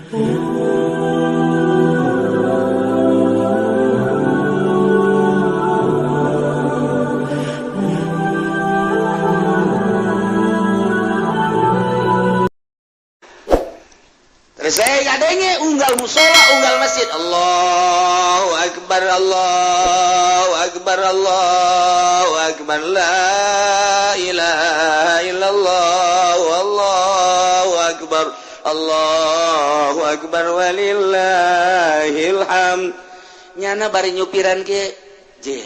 Terus saya gadengnya unggal musola, unggal masjid. Allahu Akbar, Allahu Akbar, Allahu Akbar, la ilaha illallah, Allahu Akbar, Allahu Akbar, walillahil hamd. Nyana bari nyupiran ke je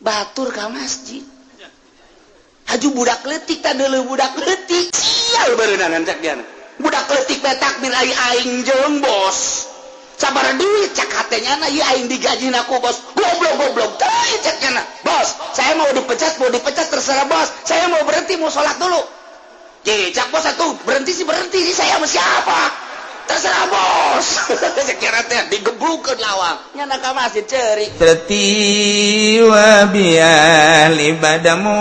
batur ka masjid. Haju budak leutik tadeuleul budak leutik. Sial beunangan cak diana. Budak letik takbir aing jeung bos sabar duit cak hatenya na ieu aing digaji aku bos goblok teuing caknya na bos saya mau dipecat terserah bos saya mau berhenti mau sholat dulu cak bos atuh berhenti sih saya sama siapa terserah bos sekira teh digeblukeun lawang nyana ka masjid ceurik Tati wa bial ibadamu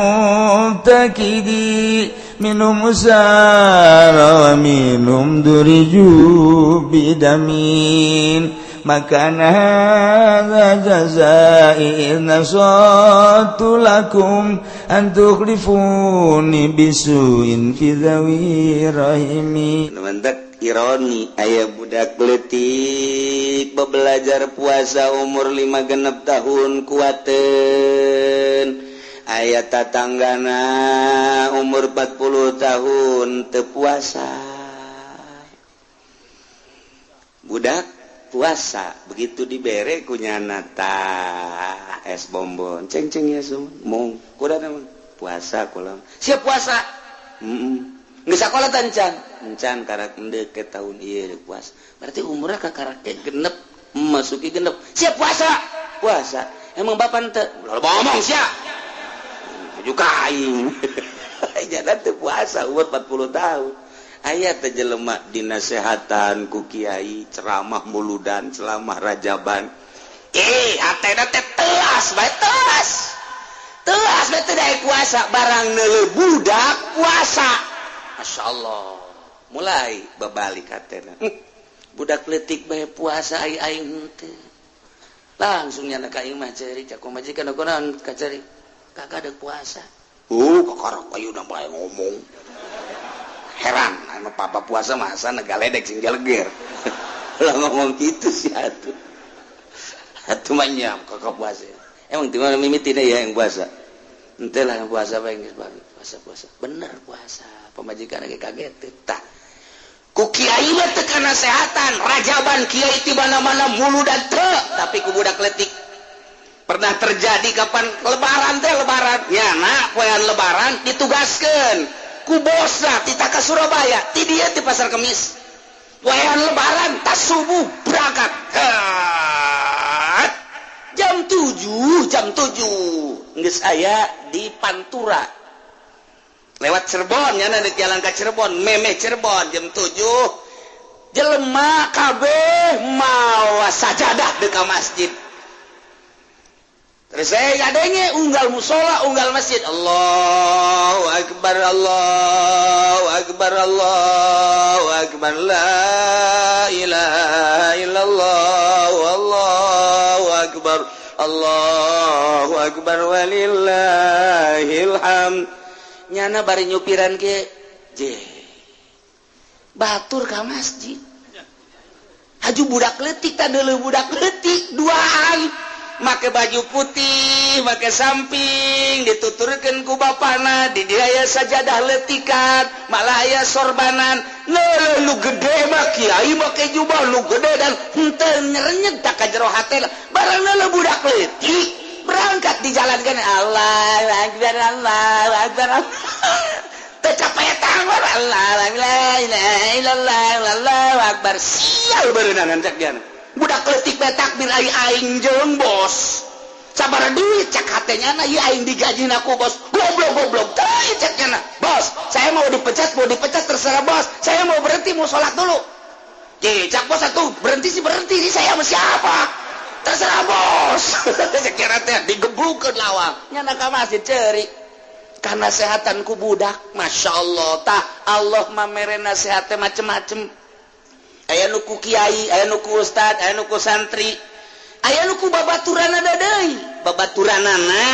takidi minum usara wa minum duriju bidamin makana hadza jazai nasatu lakum an tukhlifuni bisuin fi dhawi rahimi mantak ironi aya budak leutik belajar puasa umur 5 genep tahun kuateun aya tatanggana umur 40 tahun teu puasa budak puasa begitu dibere kunyana tah es bonbon ceng ya sum mung kuda mah puasa kula siap puasa geus sakola teh encan karak endeu ke tahun ieu puasa berarti umurna ka karak genep masuki genep siap puasa emang bapak teu ngomong sia juga aing jalan teu puasa umur 40 tahun aya teh jelema dinasehatan ku kiai ceramah muludan ceramah rajaban hatena teh telas bae teu daek puasa barang neuleuh budak puasa masyaallah mulai babalik hatena budak leutik bae puasa aing teh langsung nyana ka aing mah ceurik cak majikan kunaon ka ceurik kagak ada puasa kakarak kayu udah bae ngomong heran anu papa puasa masa negaledek sing geleger lah ngomong gitu sih atuh manyam kakak puasa emang di mana mimitina ya yang puasa ente lah yang puasa apa yang puasa bener puasa pemajikan lagi kaget tah ku kiai mah teu kana sehatan rajaban kiai ti mana-mana mulu dan teu tapi ku budak leutik pernah terjadi kapan lebaran nyana poean lebaran ditugaskeun ku bosna ti ka Surabaya ti dieu di pasar Kemis poean lebaran tas subuh berangkat jam 7 geus aya di Pantura lewat Cirebon nyana di jalan ka Cirebon memeh Cirebon jam 7 jelema kabeh mawa sajadah di ka masjid. Terus saya gadengnya unggal musola, unggal masjid. Allahu Akbar, Allahu Akbar, Allahu Akbar, la ilaha illallah, Allahu Akbar, Allahu Akbar, walillahil hamd. Nyana bari nyupiran ke je batur ka masjid. Haju budak leutik tadeuleul budak leutik duaan. Make baju putih, make samping, dituturkeun ku bapana, di dia aya sajadah leutikan, malah aya sorbanan. Lu gede mah kiai make jubah lu gede dan henteu nyerenyeg tak ka jero hate. Barang lu budak leutik, berangkat di jalan kan Allahu Akbar, Allahu Akbar. Teu capek tangan Allah, la ilaha illallah, Allahu Akbar. Sial beunangan cak diana. Budak leutik bae takbir aing jeung bos sabar duit cak hatenya na ieu aing digaji aku bos goblok teuing caknya na bos saya mau dipecat terserah bos saya mau berhenti mau sholat dulu cak bos atuh berhenti sih saya sama siapa terserah bos sekira teh digeblukeun lawang nyana ka masjid ceurik kana sehatan ku budak masyaallah tah Allah mamere nasihat teh macem-macem aya nuku kiai, aya nuku ustad, aya nuku santri, aya nuku babaturanna deui. Babaturanana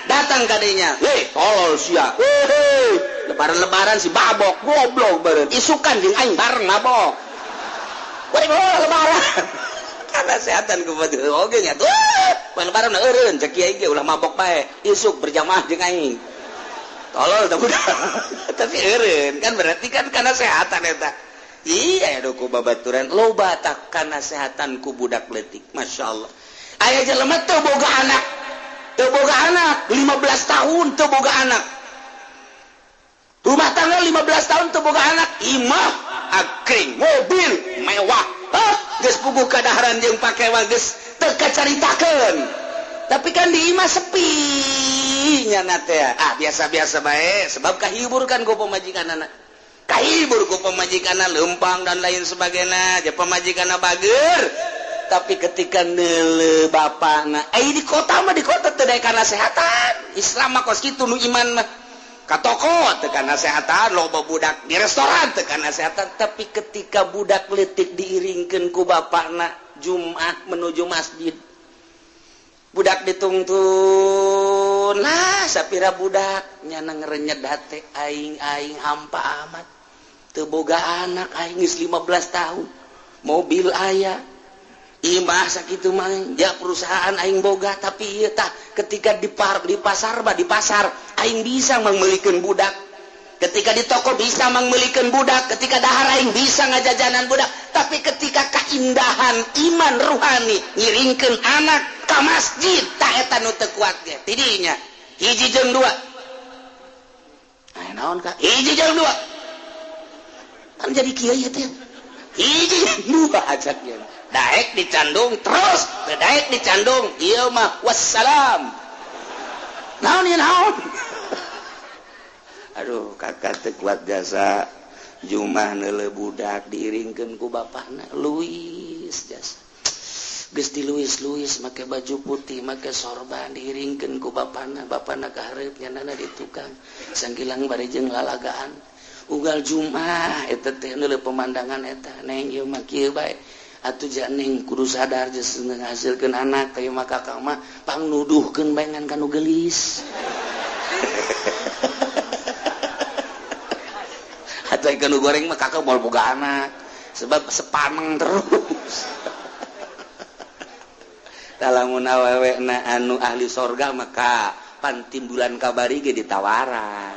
datang kadenya, tolol sia. Lebaran si babok goblok beureun. Isukan jeung aing bareng mabok. Woi lebaran. Karena sehatan ku batu oge nya tuh. Lebaran eureun cek kiai ge ulah mabok bae. Isuk berjamaah jeung aing. Tolol tah budak. Tapi eureun kan berarti kan karena sehatan eta. Iya ku babaturan loba tak kana sehatan ku budak leutik. Masyaallah. Aya jelema teu boga anak. Teu boga anak 15 tahun teu boga anak. Rumah tangga 15 tahun teu boga anak, imah akring, mobil mewah. Geus puguh kadaharan jeung pakewa geus teu kacaritakeun. Tapi kan di imah sepi nya na teh. Biasa-biasa bae sebab kahibur kan ku pamajikanana. Kahibur ku pamajikanna leumpang dan lain sebagainya, jeung pamajikanna bager. Tapi ketika neuleuh bapana, di kota mah di kota teu daek kana sehatan. Islam mah kos kitu nu iman mah. Ka toko tekan nasehatan, loba budak di restoran tekan nasehatan. Tapi ketika budak leutik diiringkeun ku bapana Jumat menuju masjid, budak ditungtun lah sapira budak nyana ngerenyed hate aing hampa amat teu boga anak aing geus 15 tahun mobil aya imah sakitu mah ya perusahaan aing boga tapi ieu tah ketika di pasar aing bisa meulikeun budak, ketika di toko bisa meulikeun budak, ketika dahar aing bisa ngajajanan budak, tapi ketika keindahan iman ruhani ngiringkeun anak ka masjid tah eta nu teu kuat ge tidinya hiji jeung dua. Naon ka hiji jeung dua kan jadi kieu teh hiji jeung dua ajaknya daek dicandung terus daek dicandung ieu mah wassalam naon ieu naon. Aduh kakak teu kuat jasa jumah neuleuh budak diiringkeun ku bapana luis jasa geus diluis-luis make baju putih make sorban diiringkeun ku bapana kahareup nyanana di tukang sangkilang bari jeung lalagaan unggal jumah eta teh neuleuh pemandangan eta neng ieu mah kieu bae atuh ja neng kudu sadar geus ngahasilkeun anak kayu mah kakak mah pangnuduhkeun bae ngan kanu geulis. Atuh kanu goreng mah kakak moal boga anak sebab sepaneng terus. Lamun awewena anu ahli sorga maka pantimbulan kabari ge ditawaran.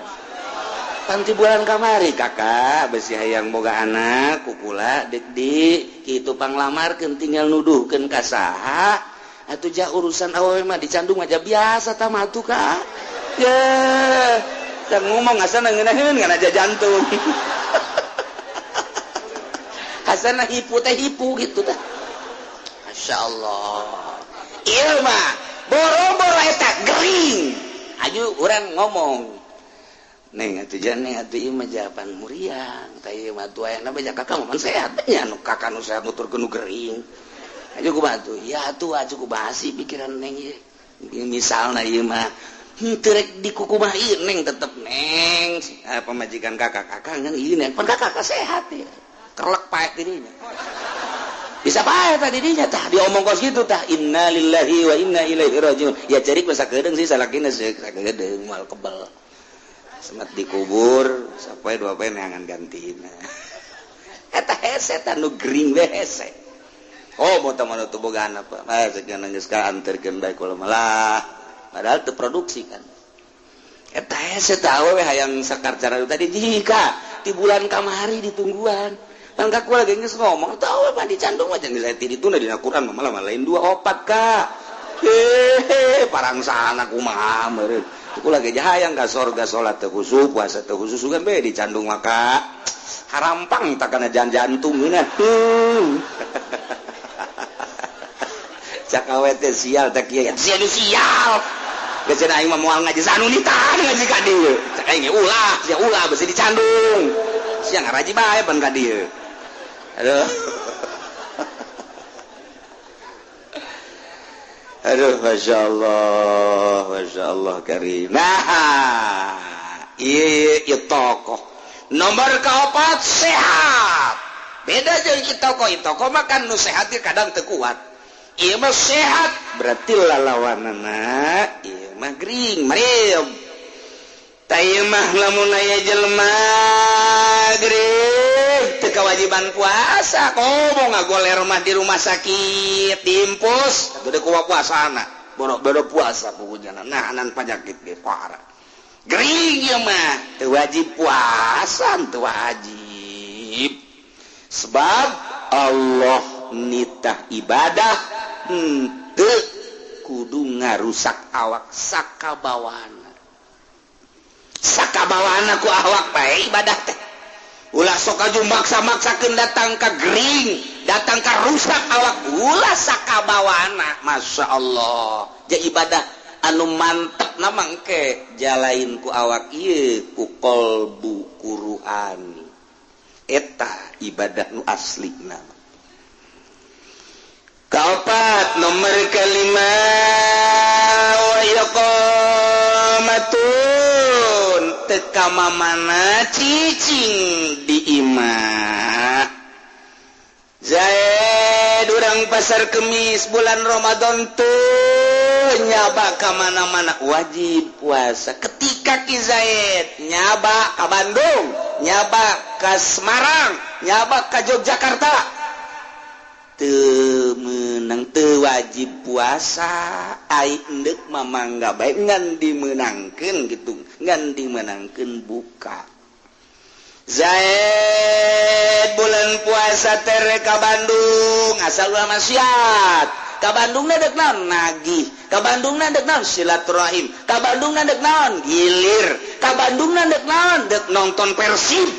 Pantimbulan kamari kakak besi hayang boga anak kukula dek kitu panglamarkeun tinggal nuduhkeun ka saha atuh ja urusan awewe mah dicandung aja biasa tah mah atuh ka. Ya tah ngomong asana ngeunaheun ngan aja jantung. Asana hipu teh hipu gitu tah. Masyaallah. Ieu mah boro-boro eta gering. Aju urang ngomong. Neng atuh jane atuh ieu mah jawaban muriang. Tah ieu mah atuh aya bae kakak mah sehat nya nu kakak nu sehat nuturkeun nu gering. Aju ku batu. Ya atuh aju ku basi pikiran neng ieu. Misalna ieu mah teu rek di kuku mah ieu neng tetep neng pamajikan kakak ngan ieu neng pan kakak sehat ya. Kelek paek dirinya. Bisa pae tadi dinya tah diomong kos kitu tah innalillahi wa inna ilaihi rajiun. Ya cerik masa kedeung sih salakina sakedeung moal kebal. Semat dikubur sapoe dua poe neangan gantina. Eta hese tah nu gering we hese. Oh moto manu teu boga anak Pak. Mah segan geus ka anterkeun bae kula malah. Padahal teu produksi kan. Eta hese tah we hayang sakarcara tadi jika di bulan kamari ditungguan. Kan kaku lagi geus ngomong tah we mah dicandung mah jeung disaeti dituna dina Quran malah lain 24 ka. Parangsana kumaha meureun. Ku lagi hayang ka sorga salat teu khusyuk puasa teu khusyuk sugan bae dicandung maka harampang tak kana jantung geuna. Cak awe teh sial teh kieu. Sial. Geus aing mah moal ngaji sanunitan ngaji ka dieu. Cak aing ulah beusi dicandung. Sia ngaraji bae pan ka dieu. Aduh, Masya Allah karim. Nah, iya tokoh. Nomor keempat sehat. beda jeung toko makan nu sehat kadang teu kuat. Ieu mah sehat berarti lalawanana ieu mah gering mariam. Ta ieu mah lamun aya jelema gering teu kawajiban puasa komo ngagoler mah di rumah sakit diimpus atuh deuk puasana boro-boro puasa pokoknya nahanan penyakit ge parah. Gering ieu mah teu wajib puasa teu wajib. Sebab Allah nitah ibadah henteu kudu ngarusak awak sakabawana ku awak bae ibadah teh ulah sok aju maksa-maksakeun datang ka gering datang ka rusak awak ulah sakabawana Masya Allah ja ibadah anu mantep na mangke jalain ku awak ieu ku qalbu Qur'ani eta ibadah nu aslina. Kaopat nomor kelima wa iqamatun teka mamana cicing di imah. Zaid urang pasar Kemis bulan Ramadan tuh nyaba ka mana-mana wajib puasa. Ketika Ki Zaid nyaba ka Bandung, nyaba ka Semarang, nyaba ka Yogyakarta teu meunang teu wajib puasa ai endek mamangga bae ngan dimeunangkeun gitu ngan dimeunangkeun buka. Zaid bulan puasa tere ka Bandung asal ulah maksiat ka Bandung deuk naon nagih ka Bandung deuk naon silaturahim ka Bandung deuk naon gilir ka Bandung deuk naon deuk nonton Persib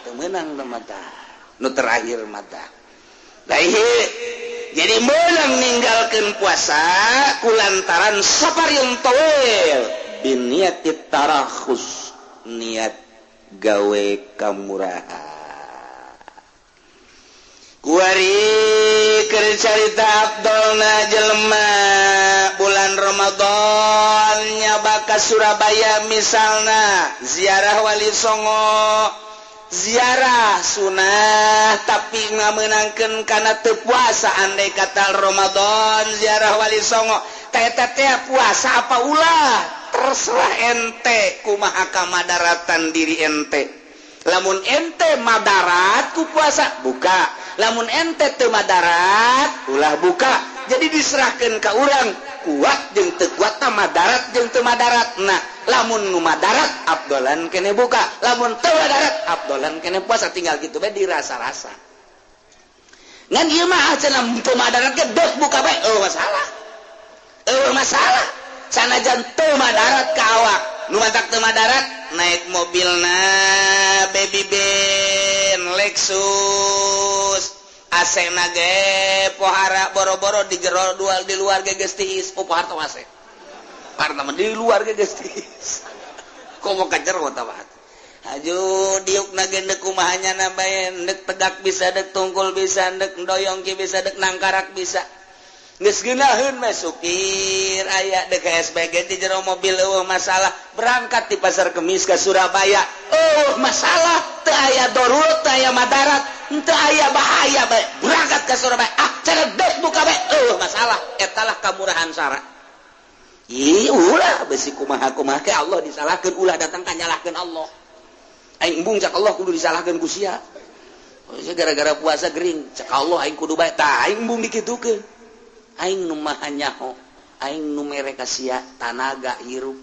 teu meunang mata nu terakhir mata. Jadi menang ninggalkeun puasa kulantaran saparieun tawil biniatit tarakhus niat gawe kamurahan. Kuari keur carita Abdulna jelema bulan Ramadan nyaba ka Surabaya misalna ziarah Wali Songo ziarah sunah tapi ngamenangkeun kana teu puasa andai kata Ramadan ziarah Wali Songo eta teh puasa apa ulah terserah ente kumaha kamadaratan diri ente. Lamun ente madarat ku puasa buka, lamun ente teu madarat ulah buka. Jadi diserahkeun ka urang kuat jeung teu kuat tah madarat jeung teu madarat. Nah, lamun nu madarat abdolan kene buka, lamun teu madarat abdolan kene puasa tinggal kitu bae dirasa-rasa. Ngan ieu mah cenah teu madarat ge deuk buka bae masalah. Masalah. Sanajan teu madarat ka awak, nu matak teu madarat naik mobilna baby ben Lexus AC-na ge pohara boro-boro di jero dual di luar ge geus tiis pohar teh AC. Karena di luar ge geus tiis. Komo ka jero tah bae. Aju diukna ge deuk kumaha nyana bae, deuk tegak bisa, deuk tungkul bisa, deuk doyong ge bisa, deuk nangkarak bisa. Geus geunaheun mah supir aya deuk SPG di jero mobil masalah berangkat di pasar Kemis ka Surabaya masalah teu aya darurat teu aya madarat teu aya bahaya bae berangkat ka Surabaya cara deuk buka bae masalah etalah kamurahan sara ulah besi kumaha ke Allah disalahkeun ulah datang ka nyalahkeun Allah aing embung cak Allah kudu disalahkeun ku sia gara-gara puasa gering cak Allah aing kudu bae tah aing embung dikitukeun aing nu maha nyaho aing nu mere ka sia tanaga hirup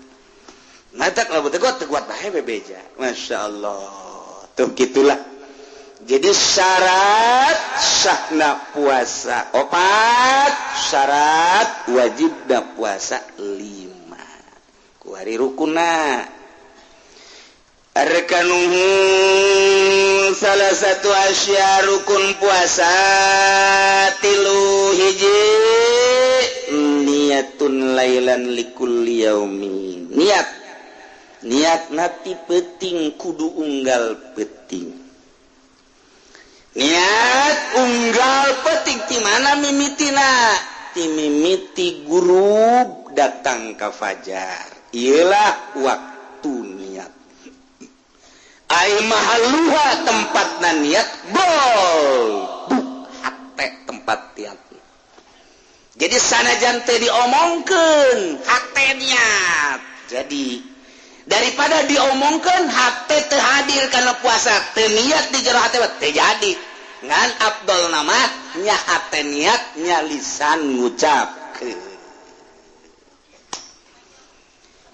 matak lamun teu kuat bae bebeja masyaallah tuh gitulah. Jadi syarat sahna puasa 4 syarat wajibna puasa 5 ku hari rukunna arkanuhu salah satu asya rukun puasa 3 hiji niatun lailan likulli yaumi niat nati penting kudu unggal penting niat unggal penting di mana mimitina ti mimiti guru datang ka fajar ialah waktu niat ai mahaluha tempatna niat sanajan teh diomongkeun hate niat. Jadi daripada diomongkeun hate teu hadir kana puasa teu niat di jero hate teh jadi ngan afdol nama nya hate niat nya lisan ngucapkeun.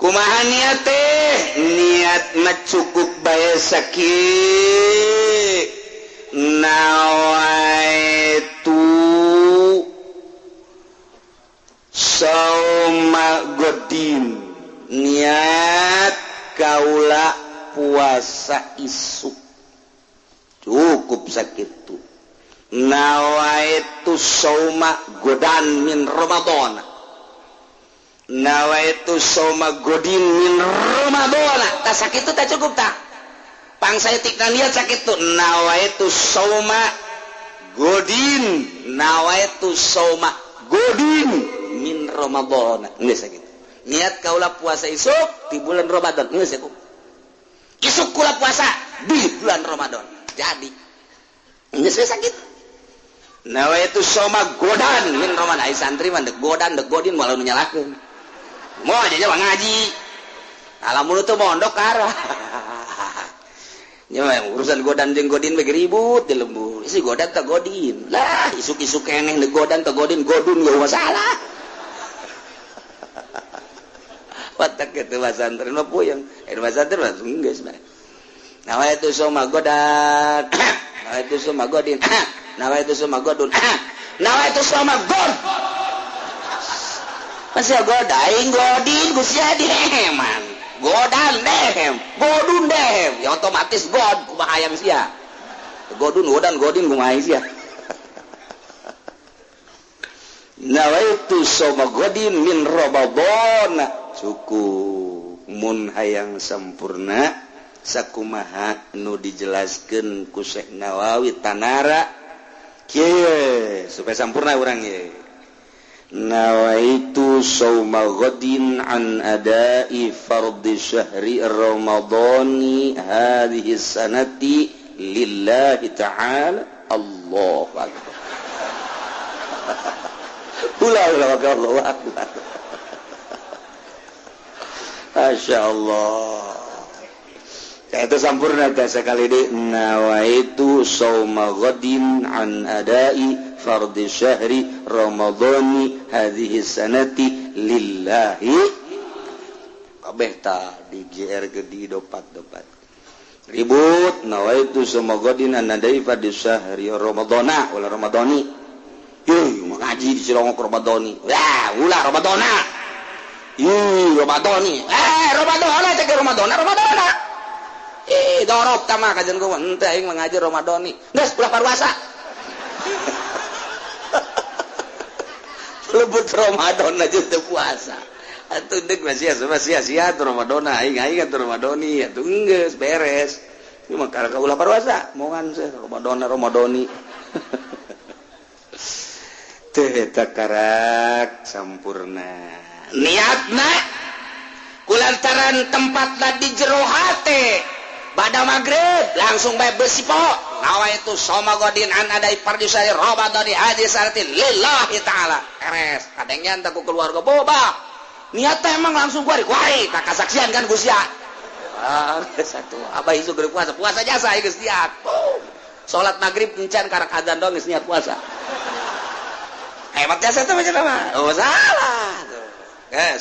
Kumaha niat teh niat mah cukup bae sakieu nawaitu sauma godin niat kaula puasa isuk cukup sakitu nawaitu sauma godan min Ramadan nawaitu sauma godin min Ramadan tak sakitu tak cukup tak pangsaitikna niat sakitu nawaitu sauma godin nawaitu sauma godin min Ramadan geus sakitu niat kaula puasa isuk di bulan Ramadan geus cukup isuk kula puasa di bulan Ramadan jadi geus sakitu nawaitu sauma godan min Ramadan ai santri mah dek godan dek godin malah nu nyalakeun mau aja ngaji alamun itu mondok arah ya urusan godan jeung godin bege ribut di lembur isi godan tak godin lah isuk-isuk keneh de godan tak godin godun gak masalah watak kitu pasantren mah puyeng pasantren mah geus bae nawaitu soma godan nawaitu soma godin nawaitu soma godun nawaitu soma god masih godain godin gusia deheman godan dehem godun dehem ya otomatis god kumaha hayang sia godun godan godin kumaha sia nawaitu soma godin min Ramadan cukup mun hayang sampurna sakumaha nu dijelaskeun ku Syekh Nawawi tanara kieu supaya sampurna urang ye nawaitu sauma ghadin an ada'i fardhi syahri ramadhani hadhihi sanati lillahi ta'ala Allahu akbar Allahu akbar masyaallah itu sampurna ta sekali deui nawaitu sauma ghadin an ada'i fardhi syahri ramadhani hadhihi sanati lillahi kabeh ta di GR gede dopat ribut nawaitu sauma ghadin an ada'i fardhi syahri ramadhana wala ramadhani ngaji di Cilongok ramadhani wah ulah ramadhana ramadhani ramadhana cek ramadhana dorop tama kajian gua ente aing mengajar ramadhani geus ulah parwasa lebut Ramadan aja teu puasa atuh deuk sia-sia Ramadan aing kan Ramadhani atuh geus beres ieu mah ka ulah parwasa moongan teh Ramadhani teh eta karak sampurna niatna kulantaran tempatna di jero hate pada maghrib langsung bae besi po nawaitu soma godin an adai fardhi syahri ramadhani hadis arti lillahi ta'ala eres kadengnya enta ku keluarga boba niatnya emang langsung kuari tak kasaksian kan Gusti satu abah isu geus puasa jasa geus niat salat maghrib encan karak adzan dong geus niat puasa hebat jasa teh macam apa salah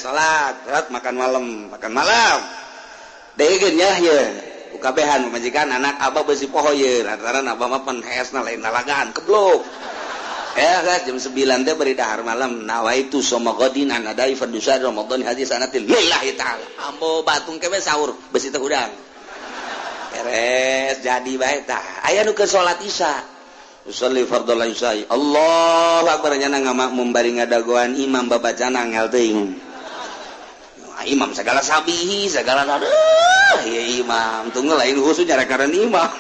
salat makan malam deui nya ye kabehan majikan anak abah besi poho ye lantaran abah mah pan heesna lain nalagaan keblok guys jam 9 teh beri dahar malam nawaitu soma ghadin an adai fardhi syahri ramadhani hadis sanatil lillahi ta'ala ambo batung kebe sahur besi teh udang beres jadi bae tah aya nu keur salat isya usolli fardhul isya Allahu akbar nya ngamakmum bari ngadagoan imam babacana ngel teuing imam segala sabihi segala ya imam tunggu lain khusus nyarekaran imam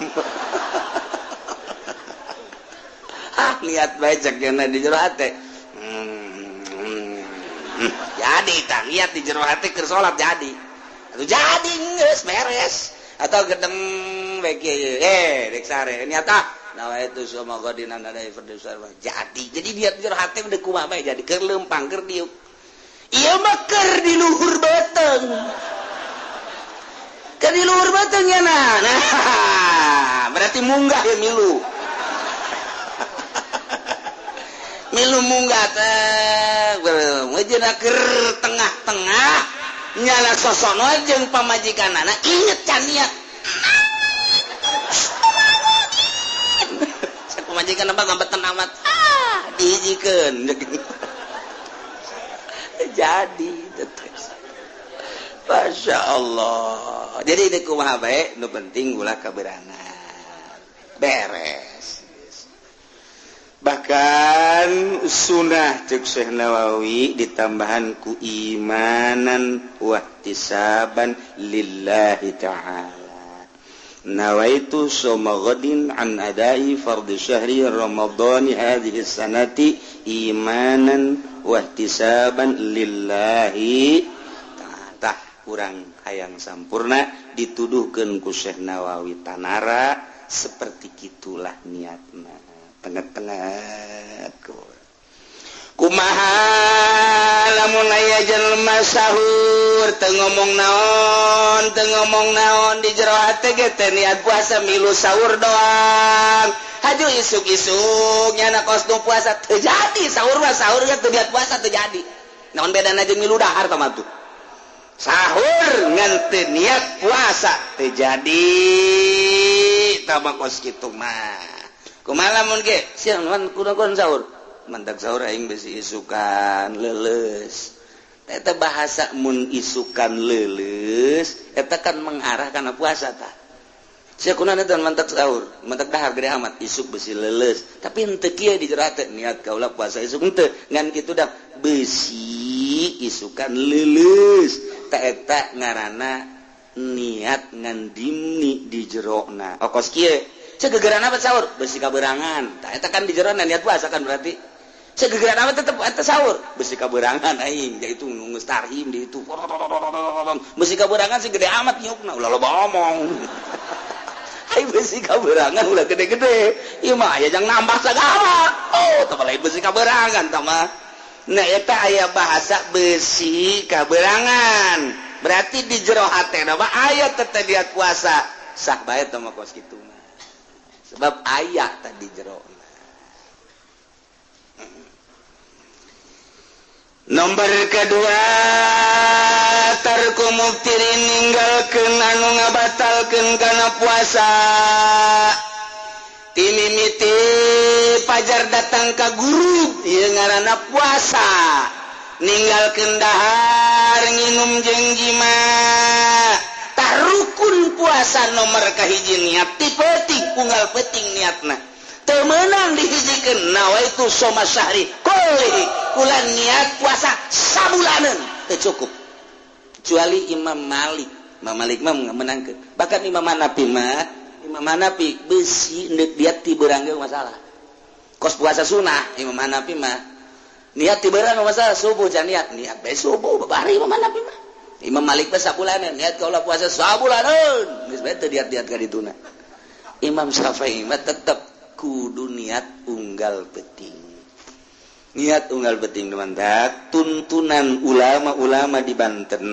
lihat baik ceknya di jero hati jadi tak lihat di jero hati keur salat jadi atau jadi geus beres atau gedeng beki dek sare nyata nawaitu soma godin an adai fardusari jadi dia jero hati udah kumaha bae jadi keur leumpang keur diuk ieu mah keur di luhur beteng keur di luhur beteng ya nah berarti munggah ya milu milu munggah teh ngeujeuna keur tengah-tengah nyala sosono jeung pamajikanana inget can niat pamajikan apa ngambeten amat dihijikeun jadi Masya Allah jadi ini kumaha bae nu penting ulah kaberangan beres bahkan sunnah cek Syekh Nawawi ditambahan ku imanan wahtisaban lillahi ta'ala nawaitu soma ghadin an adai fardhu syahri ramadhani hadhihi sanati imanan wahtisaban lillahi ta'ala kurang hayang sampurna dituduhkeun ku Syekh Nawawi tanara seperti kitulah niatna tengah-tengah kumaha lamun aya jelema sahur teu ngomong naon di jero hate ge teh niat puasa milu sahur doang haju isuk-isuk nyana kostum puasa teu jadi sahur mah sahur ge teu niat puasa teu jadi naon bedana jeung milu dahar tah tuh sahur ngan teu niat puasa teu jadi tah kos kitu mah kumaha lamun ge siang naon kunaon sahur mantak sahur aing besi isukan leuleus eta bahasa mun isukan leuleus eta kan mengarah kana puasa tah sia kunaon eta mantak sahur mantak dahar gede amat isuk besi leuleus tapi henteu kieu di jero hate niat kaula puasa isuk henteu ngan kitu dah besi isukan leuleus tah eta ngaranna niat ngan dimni di jerona okos kieu segegeran apa sahur besi kaberangan tah eta kan di jerona niat puasa kan berarti segegeran apa tetep eta sahur besi kaberangan aing yaitu geus tarhim di itu besi kaberangan segede amat nyukna ulah loba omong ai besi kaberangan ulah gede-gede ieu mah aya jang nambah sagala oh tah lain besi kaberangan tah mah nah eta aya bahasa besi kaberangan berarti di jero hatena mah aya teteh diat puasa sah bae tah mah kos kitu mah sebab aya tadi jero nomor kedua tarku muftirin ninggalkeun anu ngabatalkeun kana puasa timimiti pajar datang ka guru ieu ngaranna puasa ninggalkeun dahar nginum jeung jima tah rukun puasa nomor kahiji niat ti penting unggal penting niatna teu meunang dihijikeun nawaitu soma syahri kulli kulan niat puasa sabulaneun teu cukup kecuali Imam Malik mah menangkeun bahkan Imam Hanafi besi niat ti beurang ge masalah kos puasa sunah Imam Hanafi mah niat ti beurang masalah subuh can niat bae subuh babari Imam Hanafi mah Imam Malik mah sabulaneun niat kaula puasa sabulaneun geus bae teu diat-diat ka dituna Imam Syafi'i mah tetep kudu niat unggal penting niat unggal penting teman-teman tuntunan ulama-ulama di Banten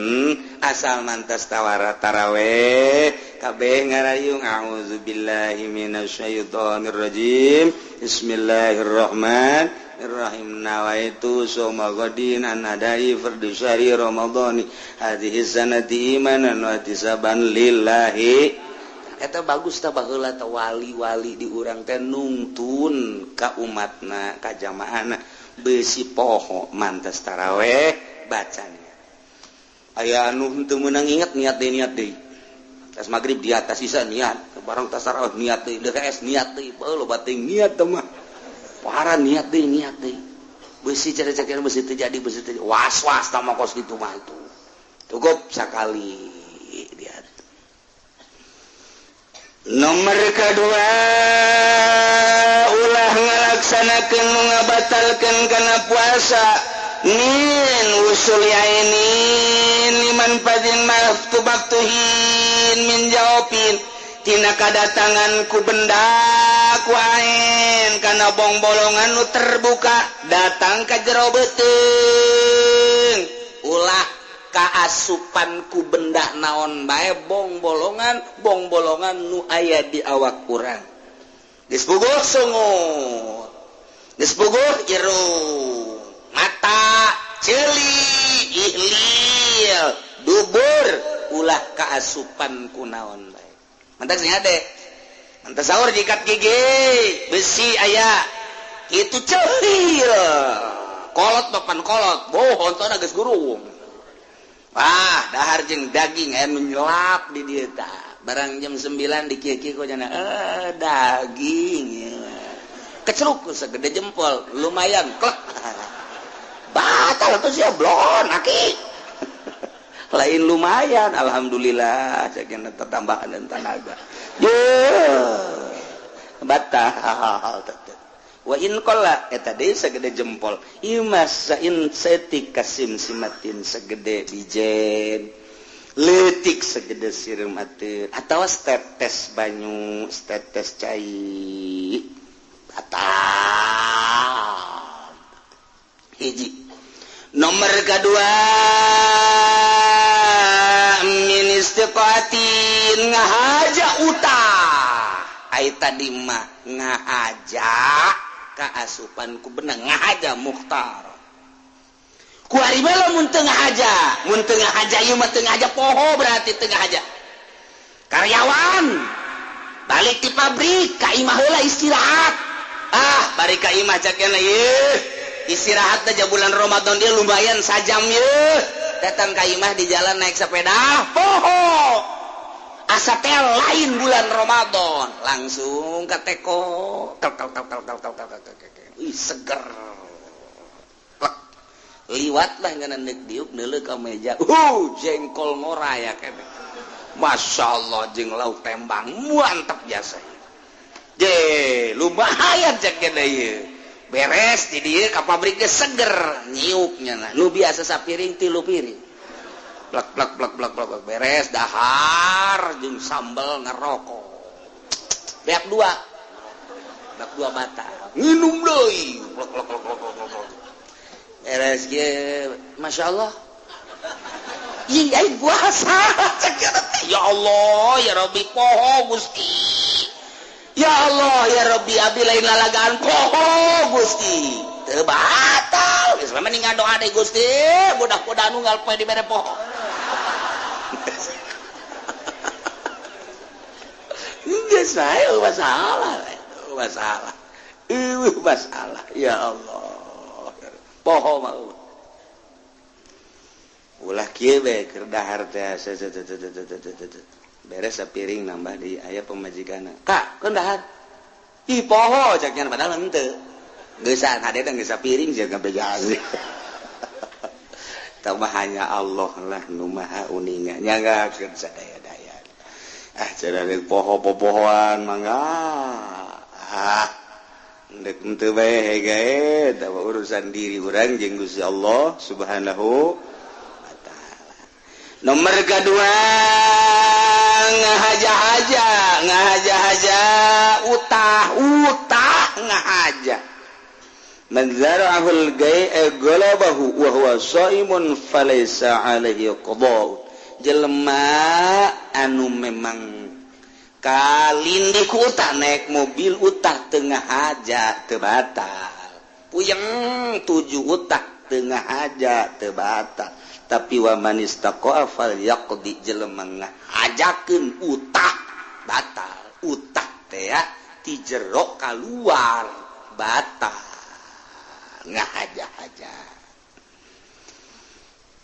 asal mantas tawara taraweh kabeh ngarayung auzubillahi minasyaitonir rajim bismillahirrahmanirrahim nawaitu soma ghadin an adai fardhu syahri ramadhani hadhihi sanati imanan wa ihtisaban lillahi eta bagus tah baheula tah wali-wali di urang teh nungtun ka umatna ka jamaahna beusi poho mantas taraweh bacanya aya anu henteu meunang inget niat deui tas magrib di atas isya niat bareng tas taraweh niat deui DKS niat deui loba teh niat teh mah parah niat deui beusi cara-cara beusi teu jadi was-was tah mah kos kitu mah itu cukup sakali dia. Nomor kedua ulah ngalaksanakeun nu ngabatalkeun kana puasa min usul yainin liman fadin maftubaktuhin min jawabin tina kadatangan ku benda kuain karena bong-bolongan nu terbuka datang ke jero beuteung ulah kaasupanku benda naon bae bong-bolongan nu aya di awak urang geus bogoh sungut geus bogoh irung mata ceuli ihlil dubur ulah kaasupanku naon bae mantak sing ade mantak sahur jikat gigi besi aya itu ceuhil kolot papan kolot bohon tona geus gurung dahar jeung daging aya nyelap di dieu tah barang jam 9 di kieu-kieu kok cenah daging kecruk segede jempol lumayan klek batal tuh sia blon aki lain lumayan alhamdulillah cekeun tambahan dan tenaga batal wa in qalla eta deui sagede jempol imas sain setik kasim simatin segede bijen leutik segede sireum ateun atawa tetes banyu tetes cai batal hiji nomor kedua min istiqatin ngahaja utah ai tadi mah ngahaja kaasupanku benang ngahaja mukhtar ku ari mah mun teu ngahaja ieu mah teu ngahaja poho berarti teu ngahaja karyawan balik di pabrik ka imah heula istirahat bari ka imah cakena ieu istirahat aja bulan Ramadan dia lumayan sajam ieu datang ka imah di jalan naik sepeda poho asa teh lain bulan Ramadan langsung ka teko ih seger liwat lah ngana neuk diuk neuleuh ka meja jengkol ngora ya kene masyaallah jeung lauk tembang mantap biasa je lumayan cek kene ieu beres di dieu ka pabrik ge seger nyiupnya nu biasa sapiring 3 piring plak beres dahar jeung sambal ngerokok beak 2 bata nginum deui beres ge masyaallah ih aing puasa ya Allah ya Rabbi poho Gusti ya Allah ya Rabbi abi lain lalagaan poho Gusti teu batal geus mah mending ngadoa deui Gusti budak-budak nu ngal poe di mere poho geus bae masalah ya Allah poho mah ulah kieu bae keur dahar teh beres sapiring nambah di aya pemajikanna kak keun dahar ih poho caknya padahal henteu geusan hade teh geus sapiring jaga bejas tambah hanya Allah lah nu maha uninga nyanggakeun sadaya-daya cenah poho-pohoan mangga ndek henteu bae gae da urusan diri urang jeung Gusti Allah Subhanahu wa taala. Nomor kedua ngahaja utah ngahaja man zara'ahul galabahu wa huwa shaimun falaysa alaihi qada jelema anu memang kalindi ku utah naik mobil utah tengah haja teu batal puyeng 7 utah tengah haja teu batal tapi wa man istaqa'a falyaqdi jelema ngahajakeun utah batal utah teh ya ti jero kaluar batal ngahaja-haja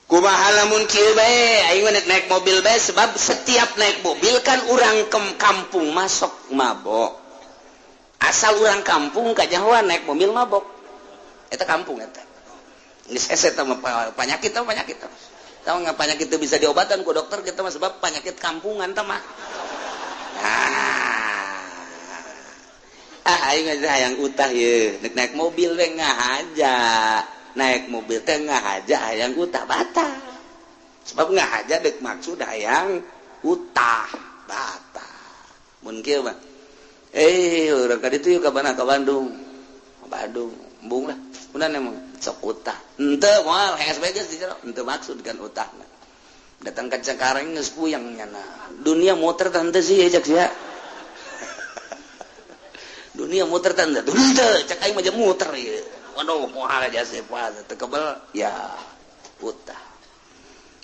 kumaha lamun kieu bae aing naik mobil bae sebab setiap naik mobil kan urang kampung masuk mabok asal urang kampung kajahoan naik mobil mabok eta kampung eta geus hese teh penyakit tah tahu nggak penyakit itu bisa diobatan ku dokter kita mah sebab penyakit kampungan teh mah aing hayang utah ye naik mobil we ngahaja naik mobil teh ngahaja hayang utah batal sebab ngahaja deuk maksud hayang utah batal mun kieu mah Urang ka ditu ka mana ka Bandung. Bandung, embung lah. Kunaon emang sok utah. Henteu moal hees beges di jero. Henteu maksud kan utahna. Datang ka Cengkareng geus puyang nyana. Dunia muter tante sih cak sia. Dunia muter tante. Henteu cak aing mah muter ieu. Waduh moal aja sepa teu kebel ya utah.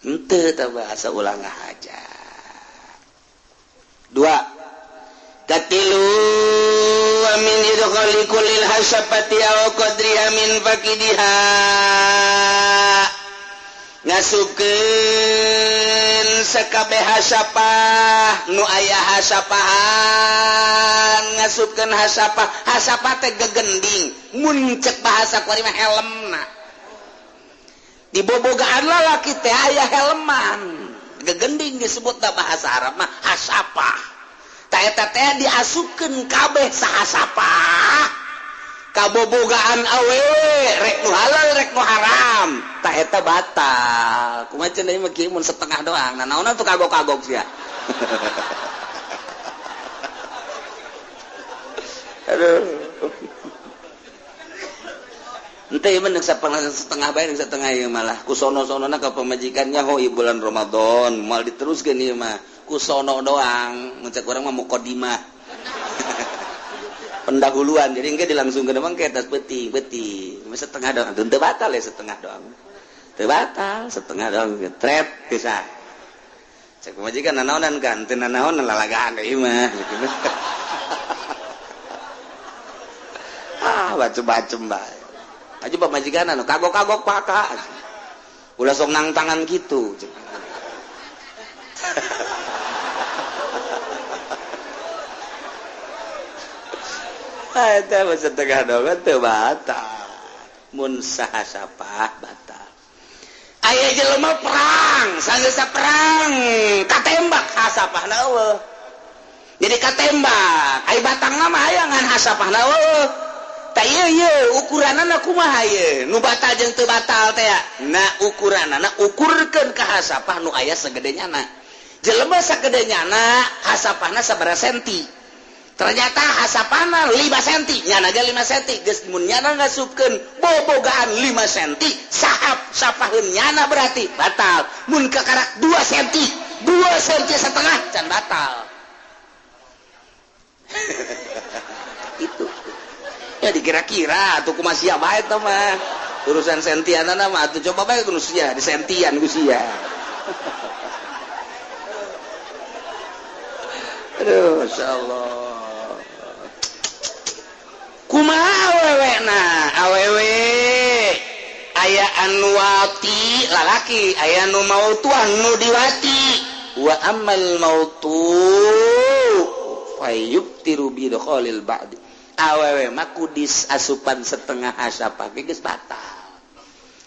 Henteu tah bahasa ulang aja. 2 katilu min idkhali kullil hasapati aw qadriha min faqidiha ngasupkeun sakabeh hasapah nu aya hasapahan ngasupkeun hasapah teh gegending mun cek bahasa kuari mah helmna di bobogaan lalaki teh aya helman gegending disebutna bahasa Arab mah hasapah ta eta teh diasupkeun kabeh sahasapah kabobogaan awewe rek nu halal rek nu haram ta eta batal kumaha cenah ieu mah kieu mun setengah doang nah naonna tuh kagok-kagok sia aduh ente ieu mah setengah bae setengah ieu malah ku sono-sonona ka pamajikannya hoi bulan Ramadan moal diteruskeun ieu mah ku sono doang ngecek urang mah muqaddimah pendahuluan jadi engke dilangsungkeun mah ke tas peuting setengah doang teu batal ya setengah doang teu batal setengah doang tret pisah cek pamajikan nanaonan kan teu nanaon lalagahan ieu mah bacem-bacem bae aja pamajikan anu kagok-kagok paka ulah sok nang tangan gitu eta setengah doang teu batal mun sahasapah batal aya jelema perang sanggeus perang katembak hasapahna eueuh jadi katembak ai batangna mah aya ngan hasapahna eueuh ta ieu ukuranana kumaha ieu nu batal jeung teu batal teh na ukuranana ukurkeun ka hasapah nu aya sagedenya jelema sagedenya hasapahna sabaraha senti ternyata hasapana 5 cm nyana ge 5 cm geus mun nyana ngasupkeun bobogaan 5 cm sahap sapaheun nyana berarti batal mun kakarak 2 cm 2 cm setengah can batal itu ya dikira-kira atuh kumaha sia bae teh mah urusan sentianana mah atuh coba bae kudu sia di sentian ku sia aduh masyaallah kumaha awewe aya anu wati lalaki aya nu mautuan nu diwati wa ammal mautu fayubtiru bi dukhalil ba'd awewe mah kudis asupan setengah hasapah geus batal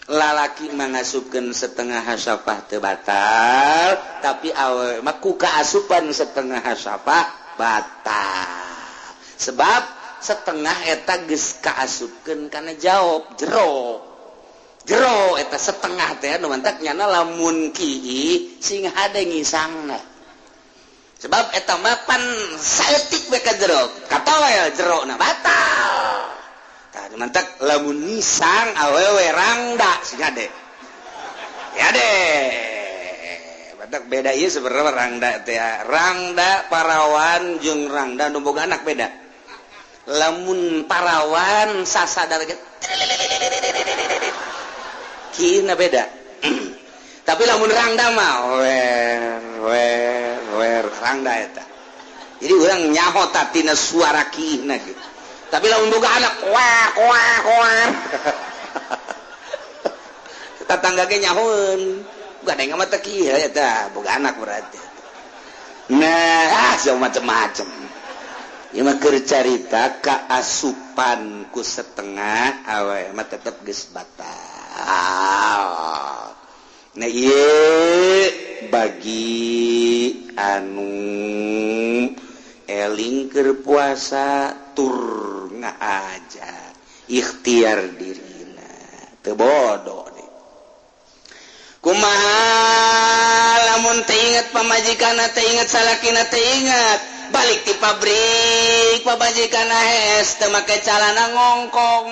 lalaki mangasupkeun setengah hasapah teu batal tapi awewe mah ku kaasupan setengah hasapah batal sebab setengah eta geus kaasupkeun kana jawab jero eta setengah teh anu mantak nyana lamun kieu sing hade ngisangna sebab eta mah pan saeutik we ka jero katoel jero na batal tah mantak lamun ngisang awewe rangda sing hade ya deh mantak beda ieu sebenarnya rangda teh rangda parawan jeung rangda nu boga anak beda lamun parawan sasadar kina beda tapi lamun rangda mah wer rangda eta jadi urang nyaho tatina suara kiina gitu tapi lamun boga anak wah tetangga ge nyahoeun gadeng mah teh kieu eta boga anak berarti nah jauh macem-macem ieu mah keur carita kaasupan ku setengah awe mah tetep geus batal nah ieu bagi anu eling keur puasa tur ngaaja ikhtiar dirina teu bodoh deh kumaha lamun teu inget pamajikanna teu inget salakina teu inget balik di pabrik pabajikan es teu make calana ngongkong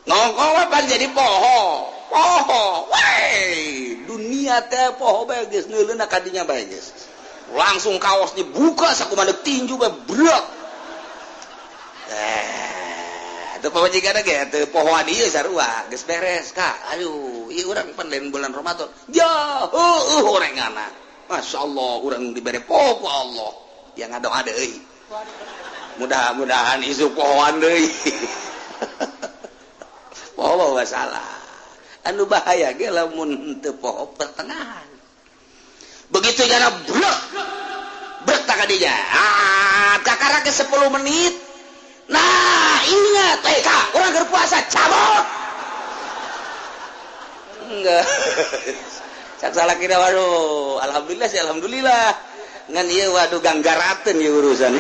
apa jadi poho wey dunia teh poho bae geus neuleuna kadinya bae geus langsung kaos dibuka sakumaha tinju bae brek itu pabajikan ge teu poho dieu sarua geus beres Kak aduh ieu urang panlen bulan Ramadan ya orangana Masya Allah, orang diberi poho Allah. Yang ada euy. Mudah-mudahan isu pohoan deui. Poho masalah. Anu bahaya ge lamun teu poho pertengahan. Begitu jana brek tak kadinya. Kakara ke 10 menit. Nah, ingat, Kak, orang keur puasa cabut. Enggak. Cak salah kira waduh alhamdulillah sih alhamdulillah ngan ieu waduh ganggarateun ieu urusan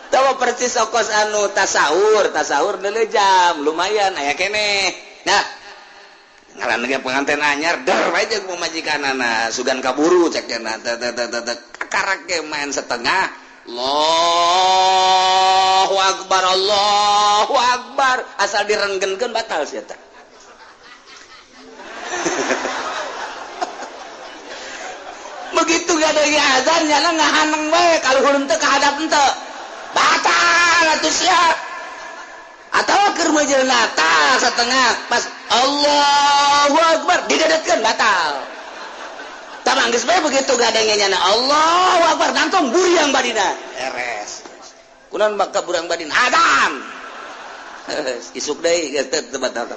tawa percis ongkos anu tasahur deuleu jam lumayan aya keneh nah ngaran ge pengantin anyar der wae jeung pamajikanana sugan kaburu cek cenah karak ge main setengah Allahu Akbar asal direnggenkeun batal sia teh begitu gadeuy azan nyana ngahaneng bae kaluhur teu ka hadap teu batal atuh sia atawa keur mejeulna tah satengah pas Allahu Akbar didedetkeun batal tamang geus bae begitu gadengnya nyana Allahu Akbar nangtong buriang badina eres kunaon maka burang badina adam isuk deui geus teu batal.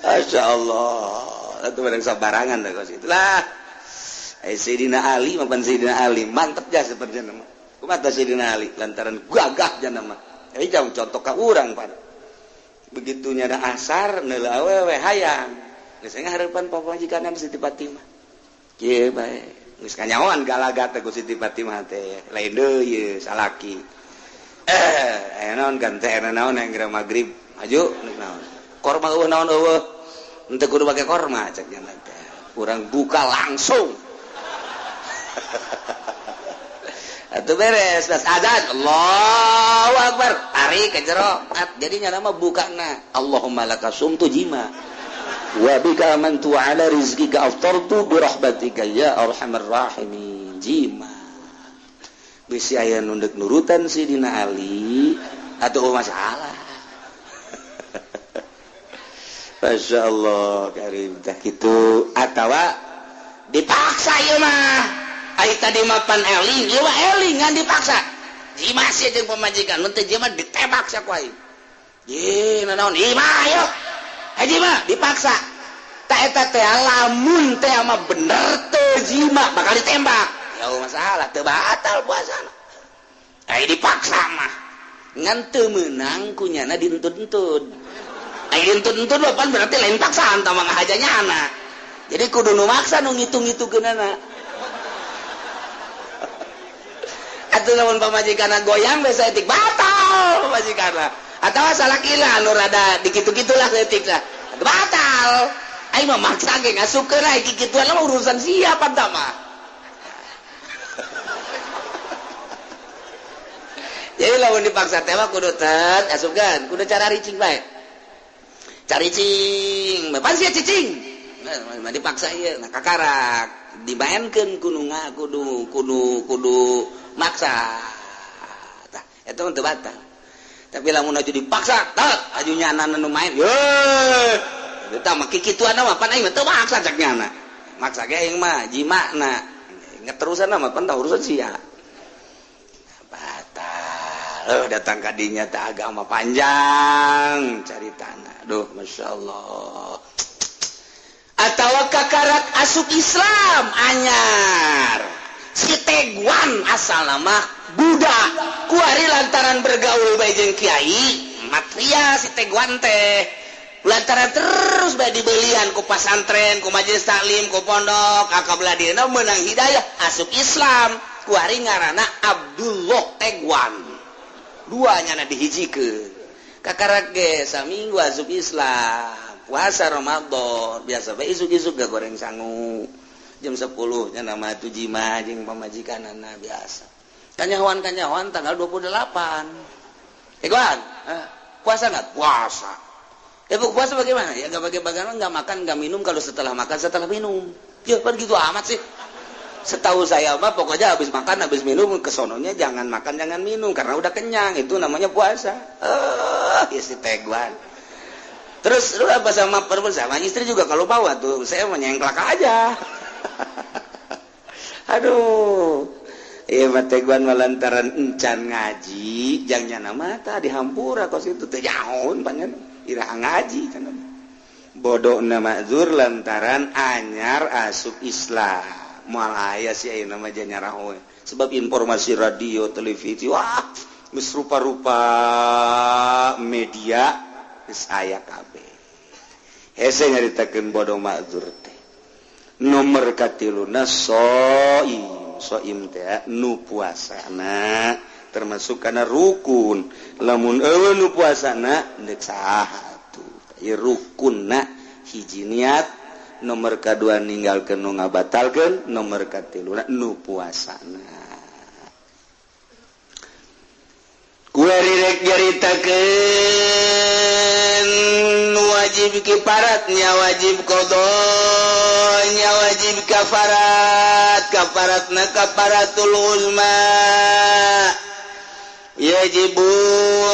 Masyaallah atuh bareng sabarangan da kos itulah Sayyidina Ali mapan Sayyidina Ali mantep ja seperti nama kumaha Sayyidina Ali lantaran gagah janna mah jauh contoh ka urang pan begitu nyana asar neuleuh awewe hayang geus ngahareupan pamajikanna Siti Fatimah kieu bae geus kanyahoan galagat ku Siti Fatimah teh lain deui ieu salaki aya naon kan teh aya naon yang geura magrib maju naon korma eueuh naon eueuh henteu kudu make korma cek nya teh urang buka langsung atuh beres pas adzan Allahu Akbar ari ka jero jadi nya mah bukana Allahumma lakasumtu jima wa bika amantu ala rizqika aftartu bi rahmatika ya arhamar rahimin jima bisi aya nu deuk nurutan Sidina Ali atuh masalah masyaallah karim tah kitu atawa dipaksa ieu mah ai tadi mapan eling ieu mah eling ngan dipaksa jima sia jeung pamajikan mun teu jima ditembak sia ku aing ye naon imah ayo haji mah dipaksa tak eta teh lamun teh mah bener teu jima bakal ditembak ya masalah teu batal puasana ai dipaksa mah ngan teu meunang kunyana dituntut ai dituntut pan berarti lain paksaan tah mah ngahajanya anak jadi kudu nu maksa nu ngitung-ngitungkeunana atuh lamun pamajikanna goyang biasa etik batal pamajikanna atawa salakila anu rada dikitu-kitulah leutik lah batal aing mah maksa ge ngasukeun aing kikituan mah urusan siapa tah mah jadi lamun dipaksa teh mah kudu tet asupkeun kudu cara ricing bae caricing pan sia cicing mah dipaksa ieu nah kakarak dimaenkeun kudu maksa tah eta mah teu batal tapi lamun aju dipaksa tak aju nyana nu main ye eta mah kikituan mah pan aing teu maksa cek nyana maksa ge aing mah jimana ngeterusan mah pan tah urusan sia batal datang ka dinya teh agama panjang caritana aduh masyaallah atawa kakarak asup Islam anyar si Teguan asal nama budak kuari lantaran bergaul bae jeung kiai matria si Teguan teh lantaran terus bae dibelian ku pasantren ku majelis taklim ku pondok akabelah dina meunang hidayah asup Islam kuari ngaranna Abdullah Teguan duanya na dihijikeun kakarak ge saminggu asup Islam puasa Ramadan biasa bae isuk-isuk gak goreng sangu jam 10 nya nama tujima jeung pamajikanana biasa kanyawan tanggal 28 Iguan puasa nggak puasa puasa bagaimana ya nggak bagaimana nggak makan nggak minum kalau setelah makan setelah minum ya begitu amat sih setahu saya mah pokoknya habis makan habis minum kesononya jangan makan jangan minum karena udah kenyang itu namanya puasa ya si Teguan terus lu apa sama istri juga kalau bawa tuh saya menyengklak aja aduh iya Teguan malantaran encan ngaji jangan mata dihampura kos itu teh jaon panjang iraha ngaji kan bodoh nama zur lantaran anyar asup Islam moal aya sih aya nama janyarah we sebab informasi radio televisi wah geus rupa-rupa media geus aya kabeh hese nyaritakeun bodoh ma'dzur teh nomor katiluna soim teh nu puasana termasuk kana rukun lamun eueuh nu puasana deuk saha tuh ieu rukunna hiji niat nomor kedua ninggalkeun nu ngabatalkeun nomor katiluna nu puasana kuari rek nyaritakeun nu wajib kifaratnya wajib qada nya wajib kafaratna kafaratul uzma yajibu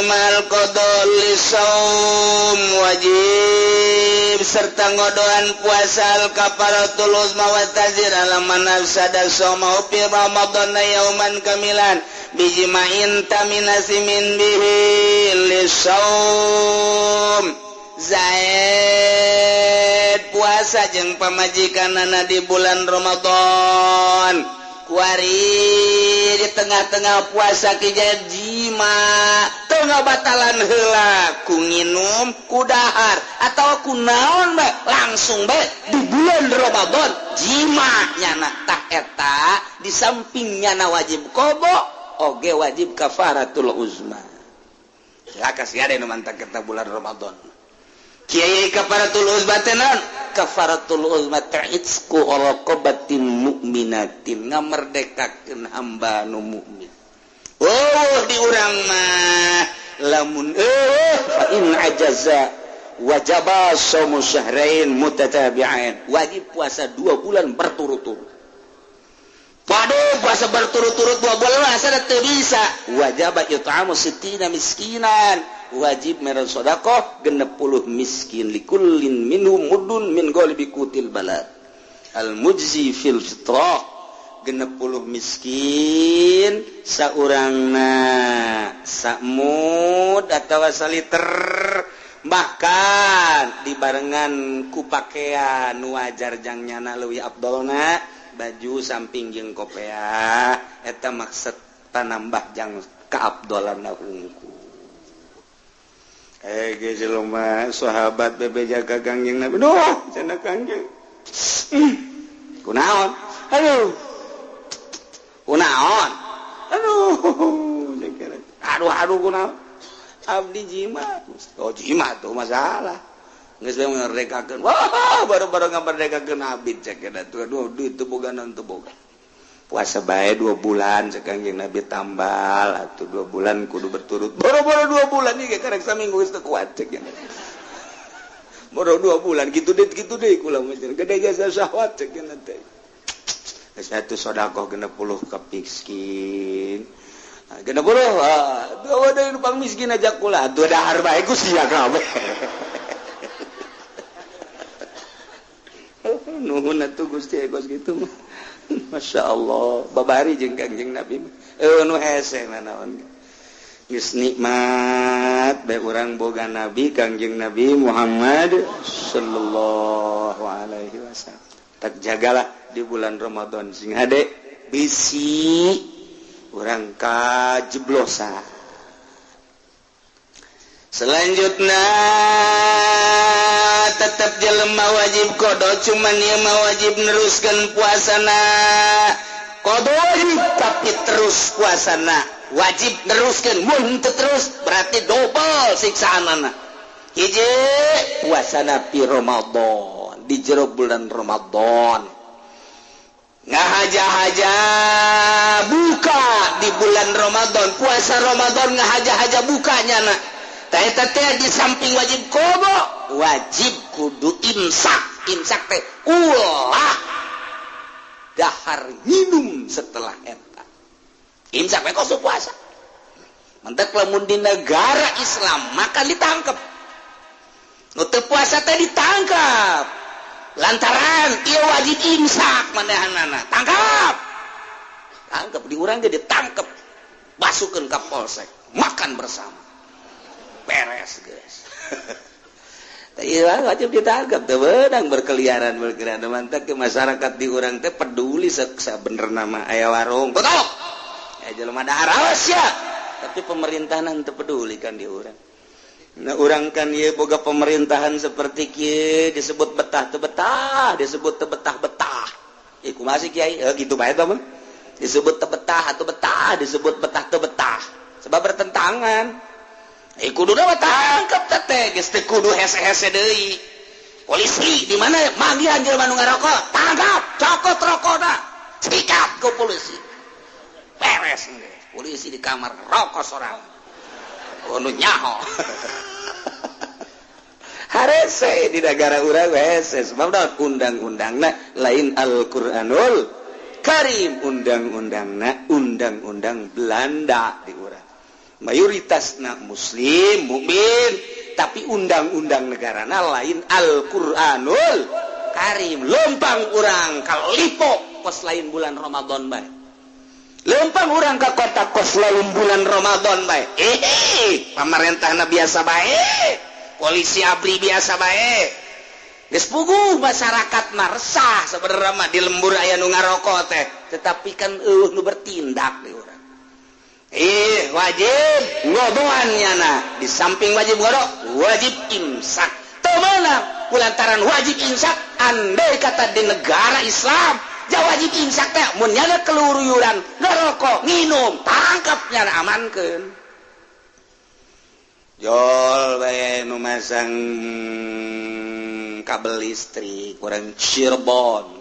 mal qada lisaum wajib serta ngodoan puasa al kafaratul uzma wa tazir ala man afsada shauma fi ramadan yauman kamilan bijima'in taminasimin bihi lisaum zaid puasa jeung pamajikanana di bulan Ramadan kuari di tengah-tengah puasa kijaya jima tengah batalan heula ku nginum ku dahar atau ku naon bae langsung bae di bulan Ramadan jima nyana tah eta di sampingnya na wajib qada oge wajib kafaratul uzma silakan sia ade nu mantap kita bulan Ramadan kiai kafaratul uzma tenan kafaratul uzma ta'itsku raqabatin mu'minatin ngamerdekakeun hamba nu mukmin di urang mah lamun fa in ajaza wajaba shaumu syahrain mutatabi'ain wajib puasa 2 bulan berturut-turut waduh puasa berturut-turut 2 bulan asa teu bisa wajib it'amu 60 miskinan wajib mere sedekah 60 miskin likullin minhum muddun min ghalibi qutil balad al mujzi fil fitrah 60 miskin saurangna sakmud atawa saliter bahkan dibarengan ku pakaian nu wajar jang nyana leuwih afdalna baju samping jeung kopea eta maksud tanambah jang kaabdolanna hungku jelema sahabat bebe jaga kangjeng Nabi duh cenah kangjeng kunaon aduh kunaon aduh kunaon abdi jimat oh jimat tuh masalah geus bae ngerdekakeun wah baru-baru ngaberdekakeun abid cek eta tuh aduh duit teu boga naon teu boga puasa bae 2 bulan Kangjeng Nabi tambal atuh 2 bulan kudu berturut boro-boro 2 bulan ieu karek saminggu geus teu kuat cek boro 2 bulan kitu deui kula mah gede jasa syahwat cek teh geus atuh sedekah 60 ka miskin 60 dua deui nu pang miskin aja kula atuh dahar bae ku sia kabeh nuhun atuh Gusti egos kitu mah Masya Allah babari jeung Kangjeng Nabi nu hese naon geus nikmat bae urang boga Nabi Kangjeng Nabi Muhammad sallallahu alaihi wasallam tak jagalah di bulan Ramadan sing hade bisi urang kajeblosan selanjutnya tetap jelema wajib qada cuman ieu mah wajib neruskeun puasana qada wajib tapi terus puasana wajib neruskeun mun teu terus berarti double siksaanana puasana pi Ramadan di jero bulan Ramadan ngahaja-haja buka di bulan Ramadan puasa Ramadan ngahaja-haja bukanya na teh di samping wajib qodo wajib kudu imsak teh ulah dahar minum setelah eta imsak we koso puasa mentek lamun di negara Islam maka ditangkap nu teu puasa teh ditangkap lantaran ieu wajib imsak manehanana tangkap di urang ge ditangkap basukeun ka polsek makan bersama beres guys iya wajib ditangkap teh beunang berkeliaran mantek ke masyarakat di urang teh peduli sabener nama aya warung betul ya jelema da araos ya tapi pemerintahan teu peduli kan di urang. Nah, urang kan ieu boga pemerintahan seperti kieu disebut betah teu betah, disebut teu betah-betah. Ieu kumaha sih Kiai? Gitu bae tah mah. Disebut teu betah atau betah, disebut betah teu betah. Sebab bertentangan. Kuduna mah tangkep teh geus teu kudu hese-hese deui. Polisi di mana magian jelema nu ngarokok, tangkap, cokot rokona. Sikat ku polisi. Beres geus. Polisi di kamar rokok sorang. Nu nyaho. Harese di negara urang hese sebab undang-undangna lain Al-Qur'anul Karim, undang-undangna undang-undang Belanda di urang. Mayoritasna muslim mukmin tapi undang-undang negarana lain Al-Qur'anul Karim. Lempang urang ka lipo kos lain bulan Ramadan bae. Lempang urang ka kota kos lain bulan Ramadan bae. Pamarentahna biasa bae. Polisi abri biasa bae. Geus puguh masyarakat mah resah sabenerna mah di lembur aya nu ngarokok teh, tetapi kan nu bertindak di urang. Wajib ngodoan nyana. Di samping wajib ngodo, wajib imsak. Teu meunang kulantaran wajib imsak andai kata di negara Islam, ja wajib imsak teh mun nyana keluruyuran, ngerokok, nginum, tangkap nyana amankeun. Jol bae nu masang kabel listrik urang Cirebon.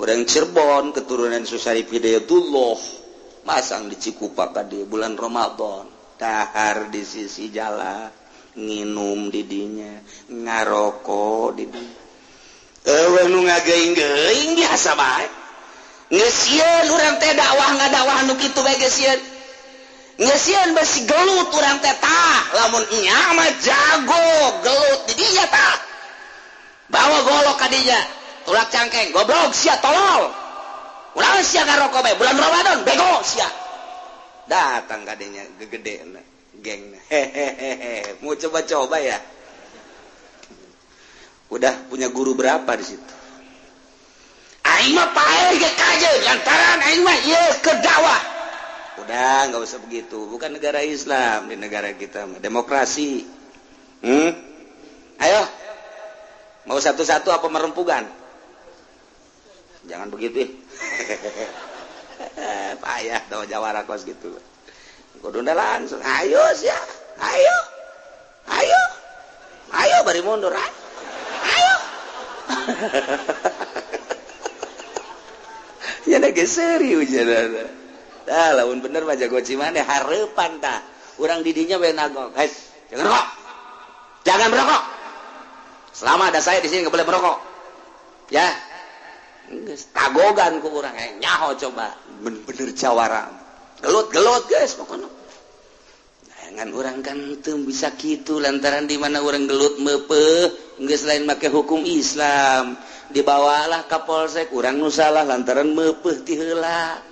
Urang Cirebon keturunan Susarif Hidayatullah masang di Cikupa di bulan Ramadan. Dahar di sisi jalan, nginum di dinya, ngarokok di dinya. Eueuh nu ngageing-geing biasa bae. Geus sieun urang teh dakwah ngadakwah nu kitu bae geus sieun. Ngesian besi gelut urang teh tah lamun nya mah jago gelut di dinya tah bawa golok ka dinya tulak cangkeng goblok sia tolol urang sia ngarokok bae bulan Ramadan bego sia datang ka dinya gegedena gengna hehehe mau coba-coba ya udah punya guru berapa di situ aing mah paeh ge kajeun lantaran aing mah ieu keur dakwah. Udah nggak usah begitu, bukan negara Islam, di negara kita demokrasi. Ayo, mau satu-satu apa merempugan? Jangan begitu. Payah tahu Jawara kos gitu. Kudu langsung, ayo sih, ayo bari mundur, ayo. Ya lagi serius jadinya. Dah lamun bener mah jago cimane hareupan tah. Urang didinya bae nagok. Jangan rokok. Jangan merokok. Selama ada saya di sini enggak boleh merokok. Ya. Geus tagogan ku urang nyaho coba. Bener-bener Jawara. Gelut-gelut guys pokoknya. Jangan urang kan teu bisa kitu lantaran di mana urang gelut meupeuh geus lain make hukum Islam. Dibawalah ka polsek urang nu salah lantaran meupeuh ti heula.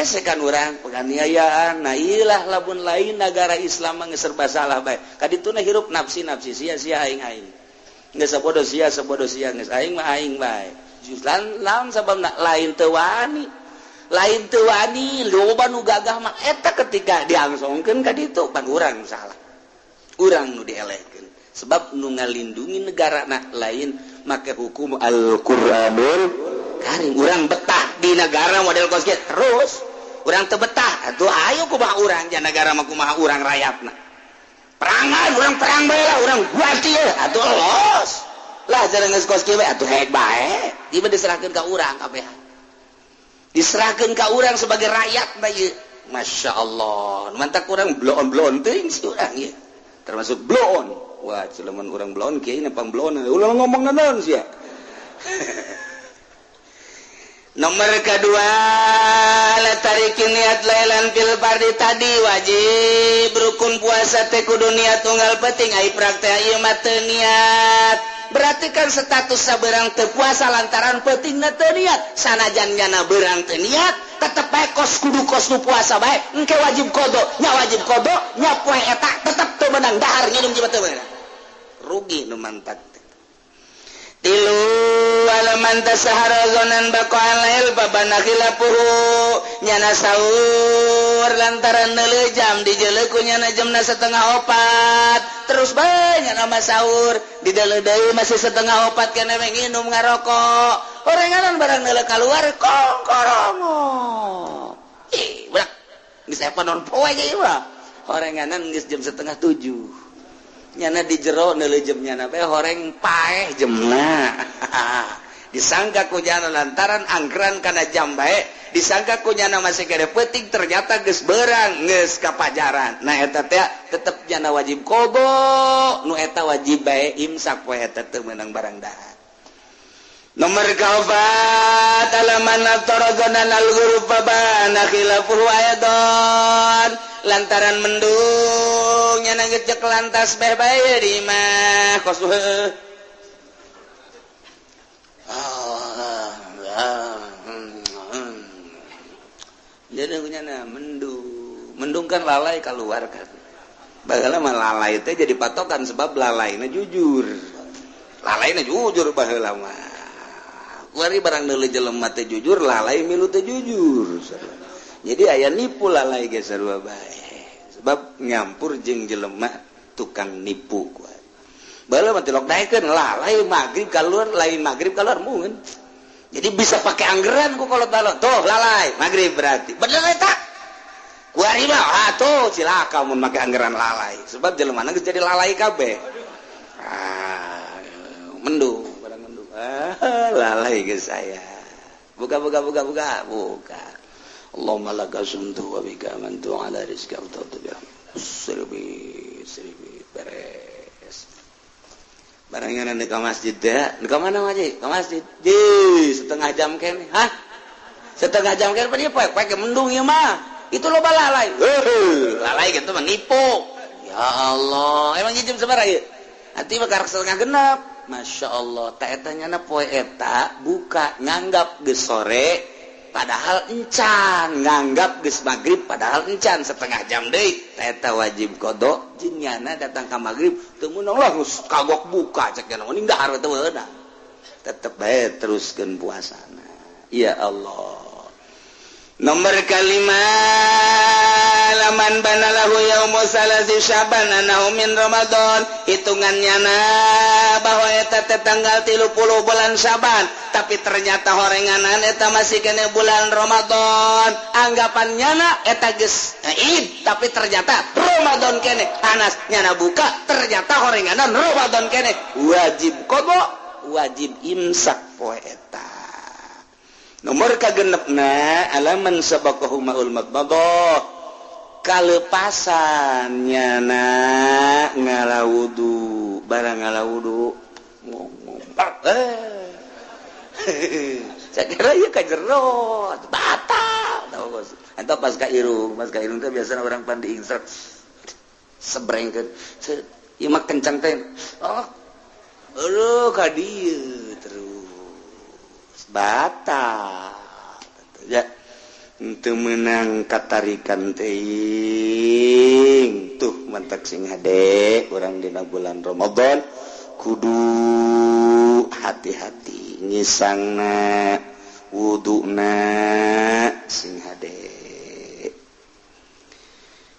Sekan urang penganiayaan nah ilah labun lain negara Islam mah serba salah bae kadituna hirup nafsi sia-sia aing geus sabodo sia geus aing mah aing bae justru lawan sababna lain teu wani loba nu gagah mah eta ketika diangsongkeun ka ditu pan urang salah urang nu dielehkeun sebab nu ngalindungi negara lain make hukum Al-Qur'anul Karim. Urang betah di negara model kos kieu terus urang teu betah atuh ayo kumaha urang ja negara mah kumaha urang rayapna perangan orang perang bae lah orang buat ieu atuh los lah jarang geus kos kieu atuh head bae tiba diserahkeun ka urang kabeh diserahkeun ka urang sebagai rakyat bae ieu Masya Allah mantak urang bloon teuing si urang ieu termasuk bloon wah celeman urang bloon kieu nepang bloon ulah ngomong naon sia nomor kedua latarikin niat lailan fil fardi tadi wajib rukun puasa teh kudu niat tunggal penting ai praktek ieu mah teu niat berarti kan status sabeurang teu puasa lantaran pentingna teu niat sanajan nyana beurang teu niat tetep bae kudu kos nu puasa bae engke wajib qada nya poe eta tetep teu meunang dahar nginum jiba teu meunang rugi nu mantak tilu alaman tasahara zonan baqa'al lail babana khilafuhu nyana sahur lantaran neuleuh jam dijeuleuh ku nyana jamna 3:30 terus bae nyana mah sahur dideuleuh deui masih 3:30 keneh we nginum ngarokok orenganan barang neuleuh kaluar kongkorongo budak geus aya non poe ge ieu orenganan geus jam 6:30 nyana di jero neuleuh jam nyana bae horeng paeh jemna disangka ku nyana lantaran anggeran kana jam bae disangka ku nyana masih gede peuting ternyata geus beurang geus kapajaran nah eta teh tetep nyana wajib qada nu eta wajib bae imsak poe eta teu meunang barang dahar nomor kaopat alaman aftaradana al-ghurub babana khilaful ayadon lantaran mendung nyana ngejek lantas beh bae di mah kos jadi nyana mendung kan lalai keluar kan baheula mah lalai teh jadi patokan sebab lalaina jujur baheula mah kuari barang neuleuh jelema teh jujur lalai milu teh jujur jadi aya nipu lalai ge sarua bae sebab nyampur jeung jelema tukang nipu kuat baheula mah tilok daekeun lalai magrib kaluar lain magrib kaluar mungeun jadi bisa pakai anggeran ku kolot balot tuh lalai magrib berarti bener eta kuari mah atuh cilaka mun make anggeran lalai sebab jelema geus jadi lalai kabeh mendung barang mendung lalai ge saya buka Allahumma laka sumtu wa bika amantu ala rizqa wa tawtubiha seribi beres barangnya nanti ke masjid deh ke mana maji ke masjid setengah jam kene setengah jam kene dia poek mendung ya mah itu loba lalai lalai gitu menipu ya Allah emang jam seberapa ya hati mah karak setengah genap Masya Allah tak etanya na poe eta buka nganggap geus sore padahal encan nganggap geus magrib padahal encan setengah jam deui eta wajib qada jeung nyana datang ka magrib teu meunang lah geus kagok buka cek nya mending dahar teu meunang tetep bae teruskeun puasana ya Allah nomor kalima laman banalahu yaumu salasi syaban anahu min ramadan hitungannya bahwa eta teh tanggal 30 bulan Syaban tapi ternyata horenganan eta masih kena bulan Ramadan anggapannya eta geus Id tapi ternyata Ramadan kene panas nyana buka ternyata horenganan Ramadan kene wajib qada wajib imsak poe eta nomor kagenepna alaman sabaqahu maul madmadah kalepasan nyana ngalawudu barang ngalawudu saya kira ieu ka jero batal eta pas ka irung teh biasana orang pandi insert sebrengkeun ieu mah kencang teh ka dieu terus batal ya teu meunang katarikan teuing tuh mantak sing hade urang dina bulan Ramadan kudu hati-hati ngisangna wuduna sing hade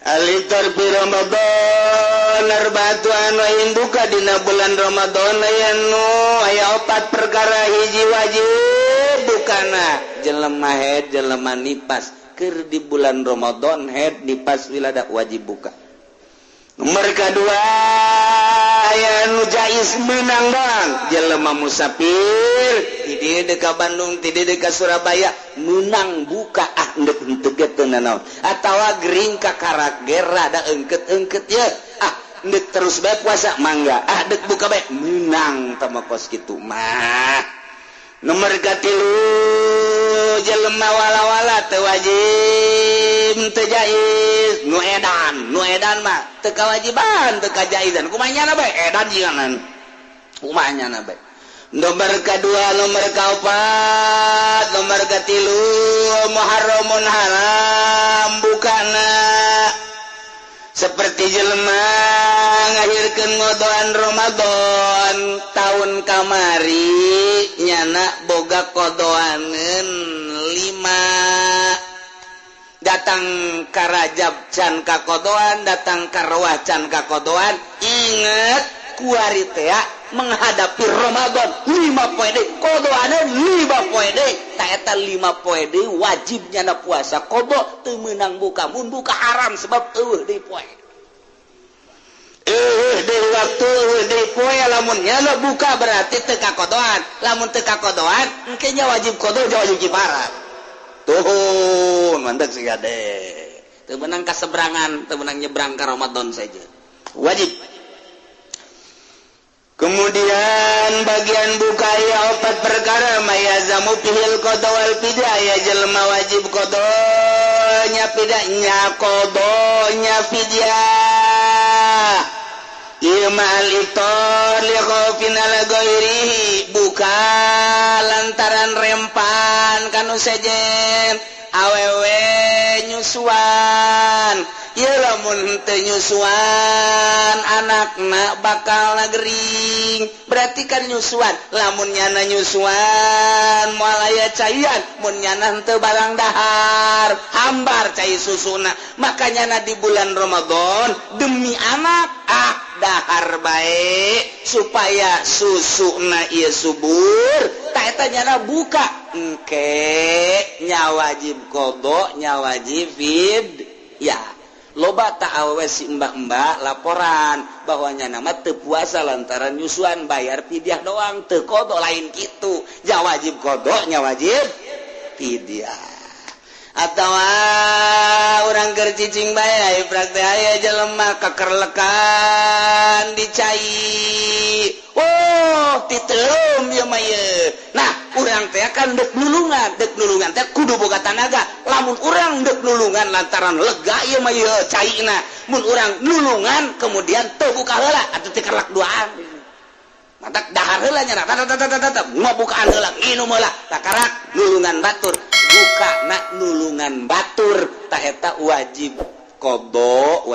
alitar bi Ramadan arba'atuan wa induka dina bulan Ramadan aya 4 perkara hiji wajib bukana jelema haid jelema nipas keur di bulan Ramadan haid nipas wilada wajib buka Nomor kedua aya nu jais menang doang jelema musafir di dekat Bandung di dekat Surabaya menang buka endek teget naon atawa gering ka karager rada engket-engket ya endek terus bae puasa mangga dek buka bae menang tama kos kitu mah. Nomor katilu jelema wala-wala teu wajib teu jais nu edan mah teu kawajiban teu kajaizan kumanyana bae edan jieunan kumanyana bae. Nomor kedua nomor kaopat nomor katilu muharramun haram bukana seperti jelema ngahirkeun ngodoan Ramadan tahun kamari nyana boga kodoaneun 5 datang ka Rajab can ka kodoan datang ka Rawah can ka kodoan inget kuari teh menghadapi Ramadan 5 poe deui kodoaneun 5 poe deui ta eta 5 poe deui wajib nyana puasa kodo teu meunang buka mun buka haram sebab eueuh deui poe deui waktu deui poe lamun nyana buka berarti teu kakodoan lamun teu kakodoan engke nya wajib kodo nya wajib kifarat tuhun mantap sih gade teu meunang kaseberangan teu meunang nyebrang ka Ramadan saja wajib. Kemudian bagian buka ya 4 perkara mayazamu fihil qada wal fidyah ya jelema wajib qadanya fidyahnya qadanya fidyah imal iftar li khaufin ala ghairihi buka lantaran rempan kanu sejen awewe nyusuan ieu lamun teu nyusuan anakna bakal gering berarti kan nyusuan lamun nyana nyusuan moal aya caian mun nyana teu barang dahar hambar cai susuna makanya di bulan Ramadan demi anak dahar bae supaya susuna ieu subur ta eta nyana buka engke nya wajib qada nya wajib fidyah. Loba tak awewe si mbak-mbak laporan bahwanya nama teu puasa lantaran nyusuan bayar fidyah doang teu qada lain kitu nya wajib qada nya wajib fidyah atawa urang keur cicing bae praktek aya jelema kakerlekan dicai titeum ieu mah ye nah urang teh kan dek nulungan teh kudu boga tanaga lamun urang dek nulungan lantaran lega ieu mah ye caina mun urang nulungan kemudian teu buka heula atuh teu kerlak duaan matak dahar heula nya ngabukaan heula nginum heula takarak nulungan batur buka nak nulungan batur ta eta wajib qada